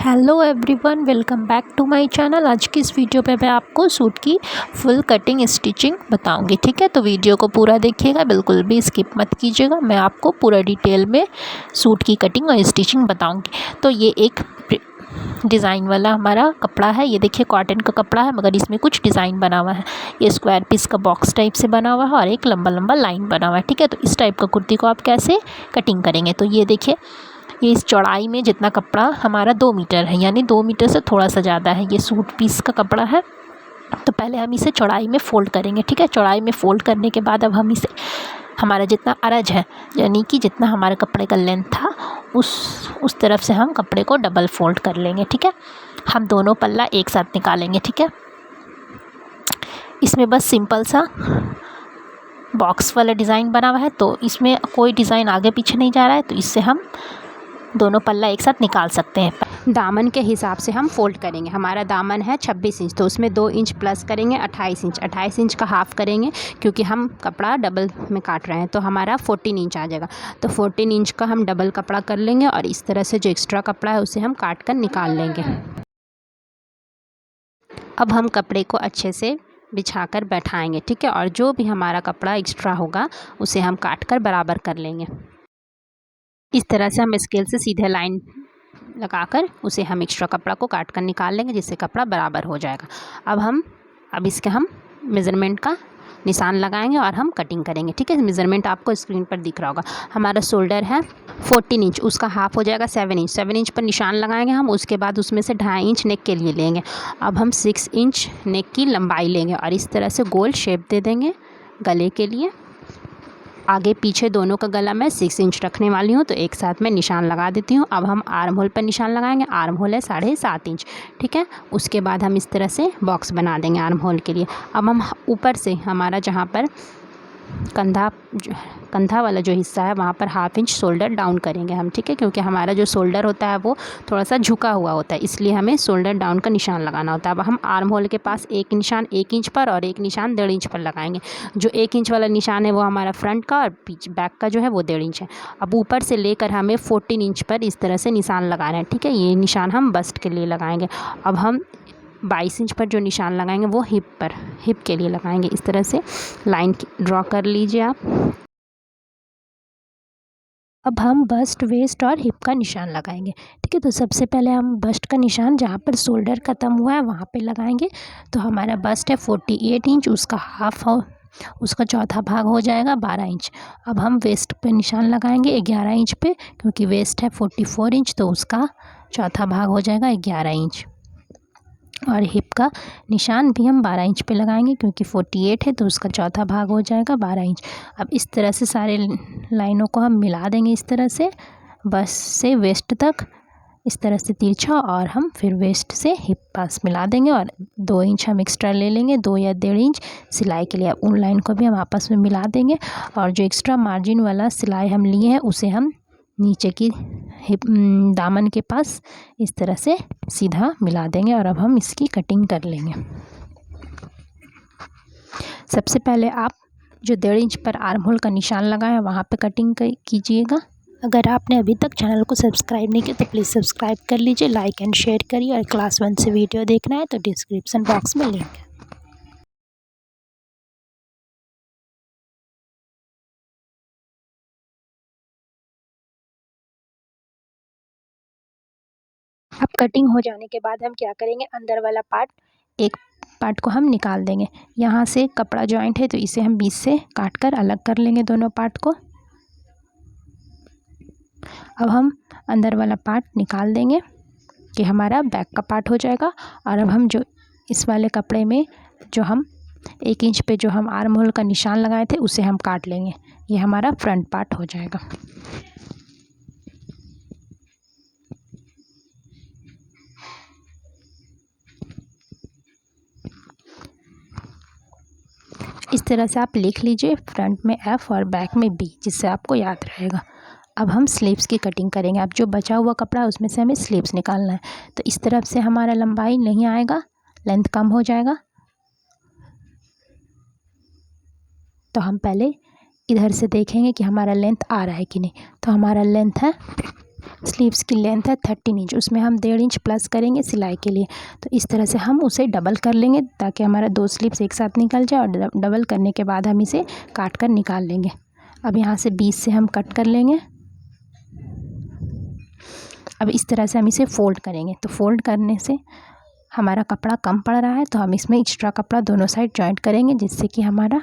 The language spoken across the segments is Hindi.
Hello everyone, welcome back to my channel. आज की इस वीडियो पे मैं आपको सूट की फुल कटिंग स्टिचिंग बताऊंगी। ठीक है, तो वीडियो को पूरा देखिएगा, बिल्कुल भी स्किप मत कीजिएगा। मैं आपको पूरा डिटेल में सूट की कटिंग और स्टिचिंग बताऊंगी। तो ये एक डिज़ाइन वाला हमारा कपड़ा है। ये देखिए कॉटन का कपड़ा है, मगर इसमें कुछ डिज़ाइन बना हुआ है। ये स्क्वायर पीस का बॉक्स टाइप से बना हुआ है और एक लंबा लंबा लाइन बना हुआ है। ठीक है, तो इस टाइप का कुर्ती को आप कैसे कटिंग करेंगे, तो ये देखिए, ये इस चौड़ाई में जितना कपड़ा हमारा 2 मीटर है, यानी 2 मीटर से थोड़ा सा ज़्यादा है। ये सूट पीस का कपड़ा है। तो पहले हम इसे चौड़ाई में फ़ोल्ड करेंगे। ठीक है, चौड़ाई में फ़ोल्ड करने के बाद अब हम इसे हमारा जितना अरज है, यानी कि जितना हमारे कपड़े का लेंथ था, उस तरफ से हम कपड़े को डबल फ़ोल्ड कर लेंगे। ठीक है, हम दोनों पल्ला एक साथ निकालेंगे। ठीक है, इसमें बस सिंपल सा बॉक्स वाला डिज़ाइन बना हुआ है, तो इसमें कोई डिज़ाइन आगे पीछे नहीं जा रहा है, तो इससे हम दोनों पल्ला एक साथ निकाल सकते हैं। दामन के हिसाब से हम फोल्ड करेंगे। हमारा दामन है 26 इंच, तो उसमें 2 इंच प्लस करेंगे 28 इंच। 28 इंच का हाफ़ करेंगे, क्योंकि हम कपड़ा डबल में काट रहे हैं, तो हमारा 14 इंच आ जाएगा। तो 14 इंच का हम डबल कपड़ा कर लेंगे और इस तरह से जो एक्स्ट्रा कपड़ा है उसे हम काट कर निकाल लेंगे। अब हम कपड़े को अच्छे से बिछा कर बैठाएँगे। ठीक है, और जो भी हमारा कपड़ा एक्स्ट्रा होगा उसे हम काट कर बराबर कर लेंगे। इस तरह से हम स्केल से सीधे लाइन लगाकर उसे हम एक्स्ट्रा कपड़ा को काट कर निकाल लेंगे, जिससे कपड़ा बराबर हो जाएगा। अब इसके हम मेज़रमेंट का निशान लगाएंगे और हम कटिंग करेंगे। ठीक है, मेज़रमेंट आपको स्क्रीन पर दिख रहा होगा। हमारा शोल्डर है 14 इंच, उसका हाफ़ हो जाएगा 7 इंच। 7 इंच पर निशान लगाएंगे हम, उसके बाद उसमें से 2.5 इंच नेक के लिए लेंगे। अब हम 6 इंच नेक की लंबाई लेंगे और इस तरह से गोल शेप दे देंगे गले के लिए। आगे पीछे दोनों का गला मैं 6 इंच रखने वाली हूँ, तो एक साथ में निशान लगा देती हूँ। अब हम आर्म होल पर निशान लगाएंगे। आर्म होल है 7.5 इंच। ठीक है, उसके बाद हम इस तरह से बॉक्स बना देंगे आर्म होल के लिए। अब हम ऊपर से हमारा जहाँ पर कंधा वाला जो हिस्सा है वहाँ पर 1/2 इंच शोल्डर डाउन करेंगे हम। ठीक है, क्योंकि हमारा जो शोल्डर होता है वो थोड़ा सा झुका हुआ होता है, इसलिए हमें शोल्डर डाउन का निशान लगाना होता है। अब हम आर्म होल के पास एक निशान 1 इंच पर और एक निशान 1.5 इंच पर लगाएंगे। जो 1 इंच वाला निशान है वो हमारा फ्रंट का, और बैक का जो है वो 1.5 इंच है। अब ऊपर से लेकर हमें 14 इंच पर इस तरह से निशान लगाना है। ठीक है, ये निशान हम बस्ट के लिए लगाएंगे। अब हम 22 इंच पर जो निशान लगाएंगे वो हिप के लिए लगाएंगे। इस तरह से लाइन ड्रॉ कर लीजिए आप। अब हम बस्ट, वेस्ट और हिप का निशान लगाएंगे। ठीक है, तो सबसे पहले हम बस्ट का निशान जहाँ पर शोल्डर ख़त्म हुआ है वहाँ पे लगाएंगे। तो हमारा बस्ट है 48 इंच, उसका हाफ हो, उसका चौथा भाग हो जाएगा 12 इंच। अब हम वेस्ट पे निशान लगाएंगे 11 इंच पे, क्योंकि वेस्ट है 44 इंच, तो उसका चौथा भाग हो जाएगा 11 इंच। और हिप का निशान भी हम 12 इंच पे लगाएंगे, क्योंकि 48 है, तो उसका चौथा भाग हो जाएगा 12 इंच। अब इस तरह से सारे लाइनों को हम मिला देंगे, इस तरह से बस से वेस्ट तक, इस तरह से तिरछा, और हम फिर वेस्ट से हिप पास मिला देंगे। और 2 इंच हम एक्स्ट्रा ले लेंगे, 2 या 1.5 इंच सिलाई के लिए। अब उन लाइन को भी हम आपस में मिला देंगे, और जो एक्स्ट्रा मार्जिन वाला सिलाई हम लिए हैं उसे हम नीचे की हिप दामन के पास इस तरह से सीधा मिला देंगे। और अब हम इसकी कटिंग कर लेंगे। सबसे पहले आप जो 1.5 इंच पर आर्म होल का निशान लगाए वहाँ पे कटिंग कीजिएगा। अगर आपने अभी तक चैनल को सब्सक्राइब नहीं किया तो प्लीज़ सब्सक्राइब कर लीजिए, लाइक एंड शेयर करिए। और क्लास 1 से वीडियो देखना है तो डिस्क्रिप्शन बॉक्स में लिंक है। अब कटिंग हो जाने के बाद हम क्या करेंगे, अंदर वाला पार्ट, एक पार्ट को हम निकाल देंगे। यहाँ से कपड़ा जॉइंट है, तो इसे हम बीच से काट कर अलग कर लेंगे दोनों पार्ट को। अब हम अंदर वाला पार्ट निकाल देंगे, कि हमारा बैक का पार्ट हो जाएगा। और अब हम जो इस वाले कपड़े में जो हम 1 इंच पे जो हम आर्म होल का निशान लगाए थे उसे हम काट लेंगे। ये हमारा फ्रंट पार्ट हो जाएगा। इस तरह से आप लिख लीजिए, फ्रंट में F और बैक में B, जिससे आपको याद रहेगा। अब हम स्लीव्स की कटिंग करेंगे। अब जो बचा हुआ कपड़ा है उसमें से हमें स्लीव्स निकालना है। तो इस तरफ से हमारा लंबाई नहीं आएगा, लेंथ कम हो जाएगा। तो हम पहले इधर से देखेंगे कि हमारा लेंथ आ रहा है कि नहीं। तो हमारा लेंथ है स्लीव्स की लेंथ है 13 इंच, उसमें हम 1.5 इंच प्लस करेंगे सिलाई के लिए। तो इस तरह से हम उसे डबल कर लेंगे ताकि हमारा 2 स्लीव्स एक साथ निकल जाए, और डबल करने के बाद हम इसे काट कर निकाल लेंगे। अब यहाँ से 20 से हम कट कर लेंगे। अब इस तरह से हम इसे फ़ोल्ड करेंगे। तो फ़ोल्ड करने से हमारा कपड़ा कम पड़ रहा है, तो हम इसमें एक्स्ट्रा कपड़ा दोनों साइड जॉइंट करेंगे, जिससे कि हमारा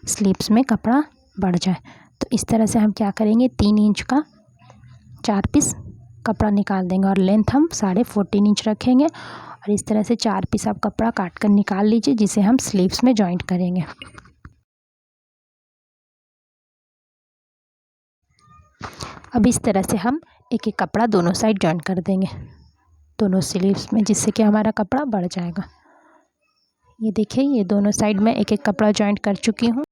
स्लीव्स में कपड़ा बढ़ जाए। तो इस तरह से हम क्या करेंगे, 3 इंच का 4 पीस कपड़ा निकाल देंगे, और लेंथ हम 14.5 इंच रखेंगे। और इस तरह से 4 पीस आप कपड़ा काट कर निकाल लीजिए, जिसे हम स्लीव्स में जॉइंट करेंगे। अब इस तरह से हम एक एक कपड़ा दोनों साइड जॉइंट कर देंगे दोनों स्लीव्स में, जिससे कि हमारा कपड़ा बढ़ जाएगा। ये देखिए, ये दोनों साइड में एक एक कपड़ा जॉइंट कर चुकी हूँ।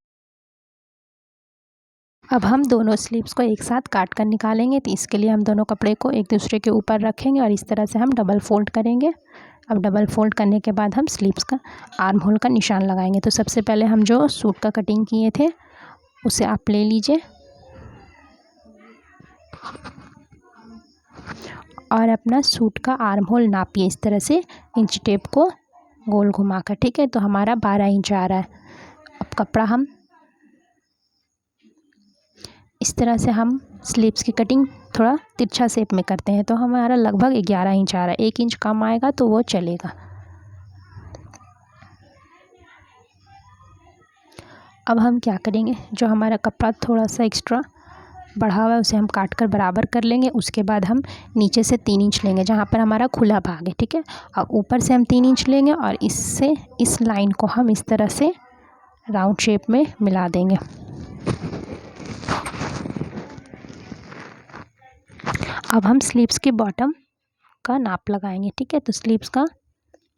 अब हम दोनों स्लीव्स को एक साथ काट कर निकालेंगे। तो इसके लिए हम दोनों कपड़े को एक दूसरे के ऊपर रखेंगे और इस तरह से हम डबल फोल्ड करेंगे। अब डबल फोल्ड करने के बाद हम स्लीव्स का आर्म होल का निशान लगाएंगे। तो सबसे पहले हम जो सूट का कटिंग किए थे उसे आप ले लीजिए और अपना सूट का आर्म होल नापिए इस तरह से इंच टेप को गोल घुमाकर। ठीक है, तो हमारा 12 इंच आ रहा है। अब कपड़ा हम इस तरह से हम स्लीव्स की कटिंग थोड़ा तिरछा शेप में करते हैं, तो हमारा लगभग 11 इंच आ रहा है। 1 इंच कम आएगा तो वो चलेगा। अब हम क्या करेंगे, जो हमारा कपड़ा थोड़ा सा एक्स्ट्रा बढ़ा हुआ है उसे हम काट कर बराबर कर लेंगे। उसके बाद हम नीचे से 3 इंच लेंगे जहाँ पर हमारा खुला भाग है। ठीक है, अब ऊपर से हम 3 इंच लेंगे और इससे इस लाइन को हम इस तरह से राउंड शेप में मिला देंगे। अब हम स्लीव्स के बॉटम का नाप लगाएंगे। ठीक है, तो स्लीव्स का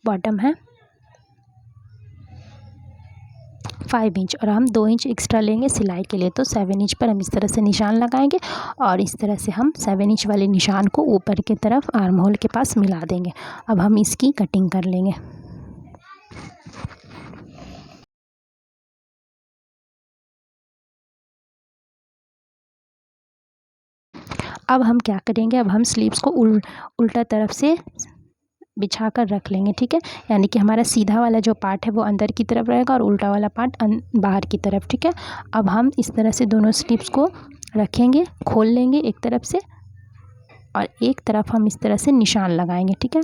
बॉटम है 5 इंच और हम 2 इंच एक्स्ट्रा लेंगे सिलाई के लिए। तो 7 इंच पर हम इस तरह से निशान लगाएंगे और इस तरह से हम 7 इंच वाले निशान को ऊपर की तरफ आर्म होल के पास मिला देंगे। अब हम इसकी कटिंग कर लेंगे। अब हम क्या करेंगे, अब हम स्लीव्स को उल्टा तरफ से बिछा कर रख लेंगे। ठीक है, यानी कि हमारा सीधा वाला जो पार्ट है वो अंदर की तरफ रहेगा और उल्टा वाला पार्ट बाहर की तरफ। ठीक है, अब हम इस तरह से दोनों स्लीव्स को रखेंगे, खोल लेंगे एक तरफ से और एक तरफ हम इस तरह से निशान लगाएंगे। ठीक है,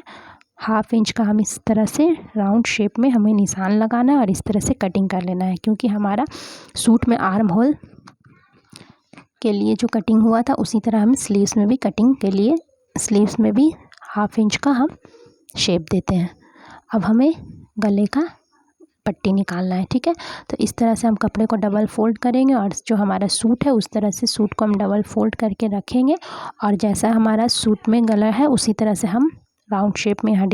1/2 इंच का हम इस तरह से राउंड शेप में हमें निशान लगाना है और इस तरह से कटिंग कर लेना है, क्योंकि हमारा सूट में आर्म होल के लिए जो कटिंग हुआ था उसी तरह हम स्लीव्स में भी कटिंग के लिए स्लीव्स में भी 1/2 इंच का हम शेप देते हैं। अब हमें गले का पट्टी निकालना है। ठीक है, तो इस तरह से हम कपड़े को डबल फोल्ड करेंगे और जो हमारा सूट है उस तरह से सूट को हम डबल फोल्ड करके रखेंगे और जैसा हमारा सूट में गला है उसी तरह से हम राउंड शेप में यहाँ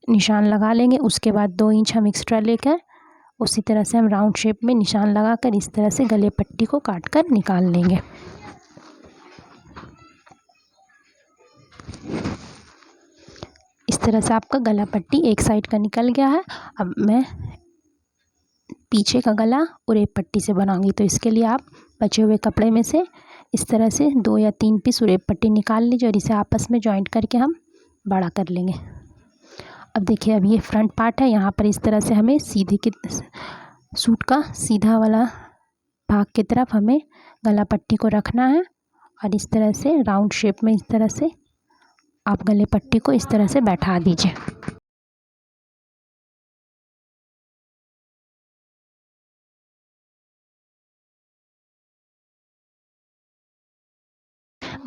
निशान लगा लेंगे। उसके बाद 2 इंच हम एक्स्ट्रा लेकर उसी तरह से हम राउंड शेप में निशान लगाकर इस तरह से गले पट्टी को काट कर निकाल लेंगे। इस तरह से आपका गला पट्टी एक साइड का निकल गया है। अब मैं पीछे का गला उरेब पट्टी से बनाऊंगी, तो इसके लिए आप बचे हुए कपड़े में से इस तरह से 2 या 3 पीस उरेब पट्टी निकाल लीजिए और इसे आपस में जॉइंट करके हम बड़ा कर लेंगे। अब देखिए, अब ये फ्रंट पार्ट है, यहाँ पर इस तरह से हमें सीधे की सूट का सीधा वाला भाग की तरफ हमें गला पट्टी को रखना है और इस तरह से राउंड शेप में इस तरह से आप गले पट्टी को इस तरह से बैठा दीजिए।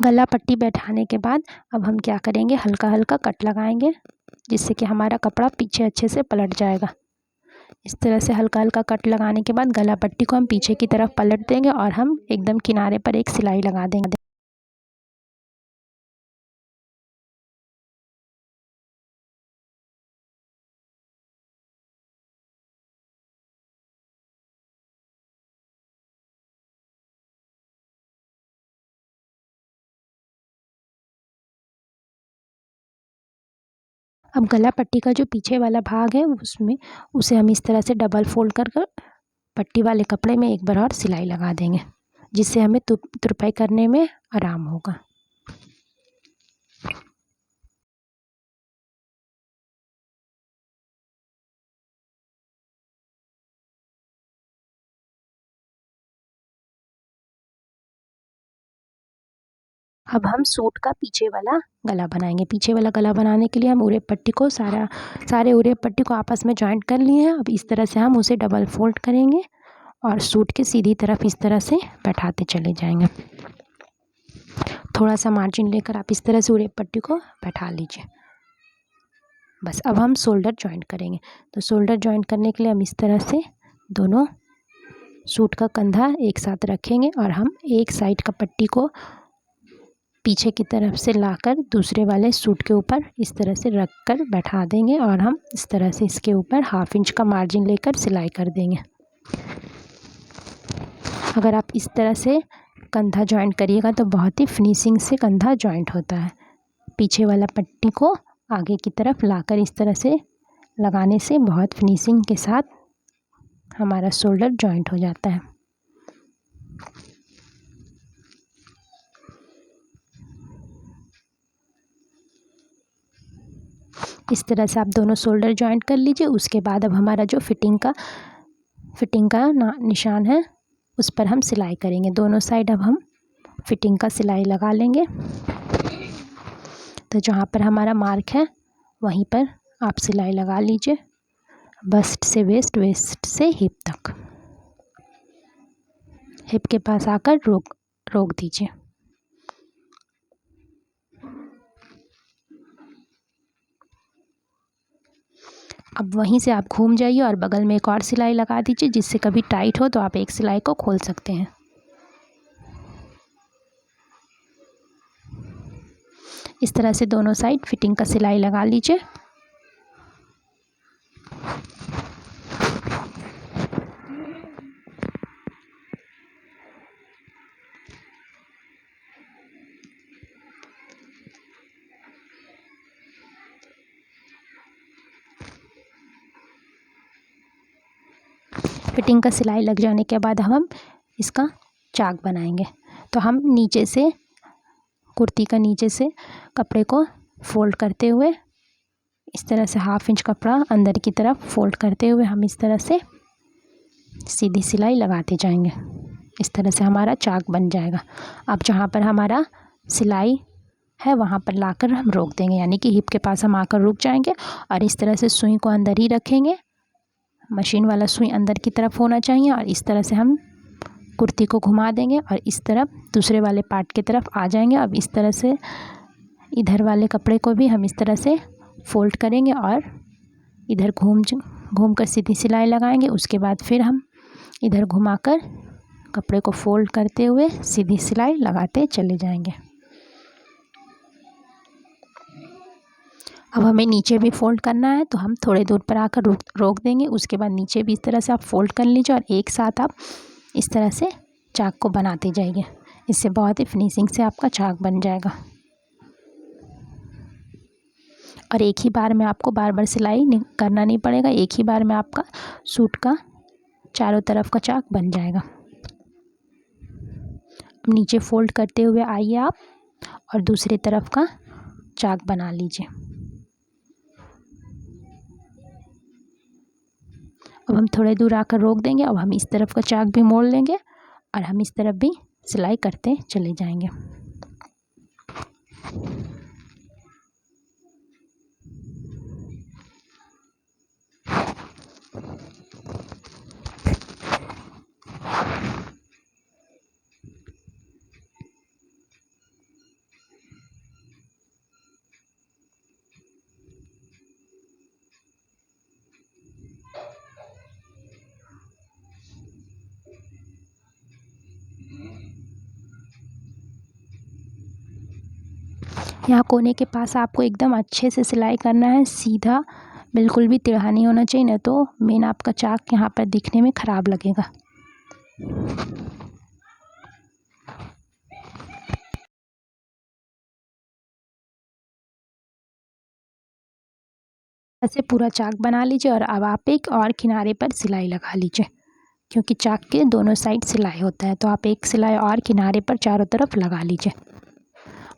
गला पट्टी बैठाने के बाद अब हम क्या करेंगे, हल्का हल्का कट लगाएंगे जिससे कि हमारा कपड़ा पीछे अच्छे से पलट जाएगा। इस तरह से हल्का हल्का कट लगाने के बाद गला पट्टी को हम पीछे की तरफ पलट देंगे और हम एकदम किनारे पर एक सिलाई लगा देंगे। अब गला पट्टी का जो पीछे वाला भाग है उसमें उसे हम इस तरह से डबल फोल्ड कर कर पट्टी वाले कपड़े में एक बार और सिलाई लगा देंगे, जिससे हमें तुरपाई करने में आराम होगा। अब हम सूट का पीछे वाला गला बनाएंगे। पीछे वाला गला बनाने के लिए हम उरे पट्टी को सारे उरे पट्टी को आपस में जॉइंट कर लिए हैं। अब इस तरह से हम उसे डबल फोल्ड करेंगे और सूट के सीधी तरफ इस तरह से बैठाते चले जाएंगे। थोड़ा सा मार्जिन लेकर आप इस तरह से उरे पट्टी को बैठा लीजिए। बस अब हम शोल्डर जॉइंट करेंगे। तो शोल्डर जॉइंट करने के लिए हम इस तरह से दोनों सूट का कंधा एक साथ रखेंगे और हम एक साइड का पट्टी को पीछे की तरफ से लाकर दूसरे वाले सूट के ऊपर इस तरह से रख कर बैठा देंगे और हम इस तरह से इसके ऊपर 1/2 इंच का मार्जिन लेकर सिलाई कर देंगे। अगर आप इस तरह से कंधा जॉइंट करिएगा तो बहुत ही फिनिशिंग से कंधा जॉइंट होता है। पीछे वाला पट्टी को आगे की तरफ लाकर इस तरह से लगाने से बहुत फिनिशिंग के साथ हमारा शोल्डर जॉइंट हो जाता है। इस तरह से आप दोनों शोल्डर जॉइंट कर लीजिए। उसके बाद अब हमारा जो फिटिंग का निशान है उस पर हम सिलाई करेंगे। दोनों साइड अब हम फिटिंग का सिलाई लगा लेंगे। तो जहाँ पर हमारा मार्क है वहीं पर आप सिलाई लगा लीजिए, बस्ट से वेस्ट, वेस्ट से हिप तक। हिप के पास आकर रोक दीजिए। अब वहीं से आप घूम जाइए और बगल में एक और सिलाई लगा दीजिए, जिससे कभी टाइट हो तो आप एक सिलाई को खोल सकते हैं। इस तरह से दोनों साइड फिटिंग का सिलाई लगा लीजिए। फिटिंग का सिलाई लग जाने के बाद हम इसका चाक बनाएंगे। तो हम नीचे से कुर्ती का नीचे से कपड़े को फोल्ड करते हुए इस तरह से 1/2 इंच कपड़ा अंदर की तरफ फोल्ड करते हुए हम इस तरह से सीधी सिलाई लगाते जाएंगे। इस तरह से हमारा चाक बन जाएगा। अब जहाँ पर हमारा सिलाई है वहाँ पर लाकर हम रोक देंगे, यानी कि हिप के पास हम आकर रुक जाएंगे और इस तरह से सुई को अंदर ही रखेंगे। मशीन वाला सुई अंदर की तरफ होना चाहिए और इस तरह से हम कुर्ती को घुमा देंगे और इस तरफ दूसरे वाले पार्ट की तरफ आ जाएंगे। अब इस तरह से इधर वाले कपड़े को भी हम इस तरह से फोल्ड करेंगे और इधर घूम कर सीधी सिलाई लगाएंगे। उसके बाद फिर हम इधर घुमाकर कपड़े को फोल्ड करते हुए सीधी सिलाई लगाते चले जाएंगे। अब हमें नीचे भी फोल्ड करना है, तो हम थोड़े दूर पर आकर रोक देंगे। उसके बाद नीचे भी इस तरह से आप फोल्ड कर लीजिए और एक साथ आप इस तरह से चाक को बनाते जाइए। इससे बहुत ही फिनिशिंग से आपका चाक बन जाएगा और एक ही बार में आपको बार बार सिलाई करना नहीं पड़ेगा। एक ही बार में आपका सूट का चारों तरफ का चाक बन जाएगा। नीचे फोल्ड करते हुए आइए आप और दूसरी तरफ का चाक बना लीजिए। अब हम थोड़े दूर आकर रोक देंगे। अब हम इस तरफ का चाक भी मोड़ लेंगे और हम इस तरफ भी सिलाई करते चले जाएंगे। यहाँ कोने के पास आपको एकदम अच्छे से सिलाई करना है, सीधा, बिल्कुल भी टेढ़ा नहीं होना चाहिए, नहीं तो मेन आपका चाक यहाँ पर दिखने में ख़राब लगेगा। ऐसे पूरा चाक बना लीजिए और अब आप एक और किनारे पर सिलाई लगा लीजिए, क्योंकि चाक के दोनों साइड सिलाई होता है। तो आप एक सिलाई और किनारे पर चारों तरफ लगा लीजिए।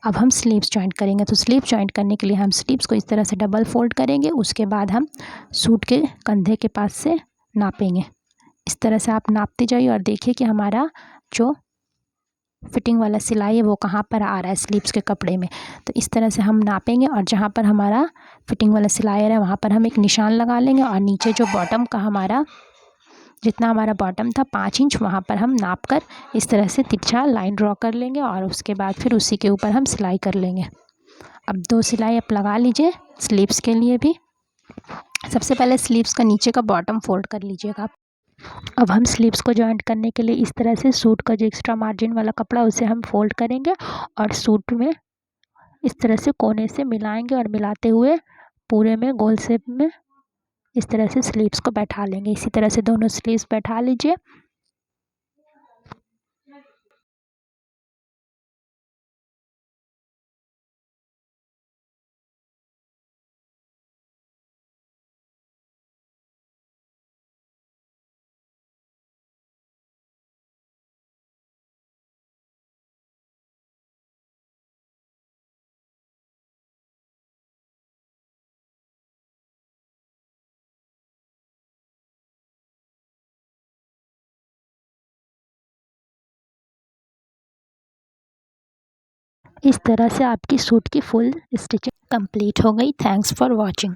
अब हम स्लीव्स जॉइंट करेंगे। तो स्लीव्स जॉइंट करने के लिए हम स्लीव्स को इस तरह से डबल फोल्ड करेंगे। उसके बाद हम सूट के कंधे के पास से नापेंगे। इस तरह से आप नापते जाइए और देखिए कि हमारा जो फिटिंग वाला सिलाई है वो कहाँ पर आ रहा है स्लीव्स के कपड़े में। तो इस तरह से हम नापेंगे और जहाँ पर हमारा फिटिंग वाला सिलाई है वहाँ पर हम एक निशान लगा लेंगे और नीचे जो बॉटम का हमारा जितना हमारा बॉटम था 5 इंच वहाँ पर हम नाप कर इस तरह से तिरछा लाइन ड्रॉ कर लेंगे और उसके बाद फिर उसी के ऊपर हम सिलाई कर लेंगे। अब 2 सिलाई आप लगा लीजिए स्लीव्स के लिए भी। सबसे पहले स्लीव्स का नीचे का बॉटम फोल्ड कर लीजिएगा आप। अब हम स्लीव्स को जॉइंट करने के लिए इस तरह से सूट का जो एक्स्ट्रा मार्जिन वाला कपड़ा उसे हम फोल्ड करेंगे और सूट में इस तरह से कोने से मिलाएंगे और मिलाते हुए पूरे में गोल शेप में इस तरह से स्लीव्स को बैठा लेंगे। इसी तरह से दोनों स्लीव्स बैठा लीजिए। इस तरह से आपकी सूट की फुल स्टिचिंग कंप्लीट हो गई। Thanks for watching.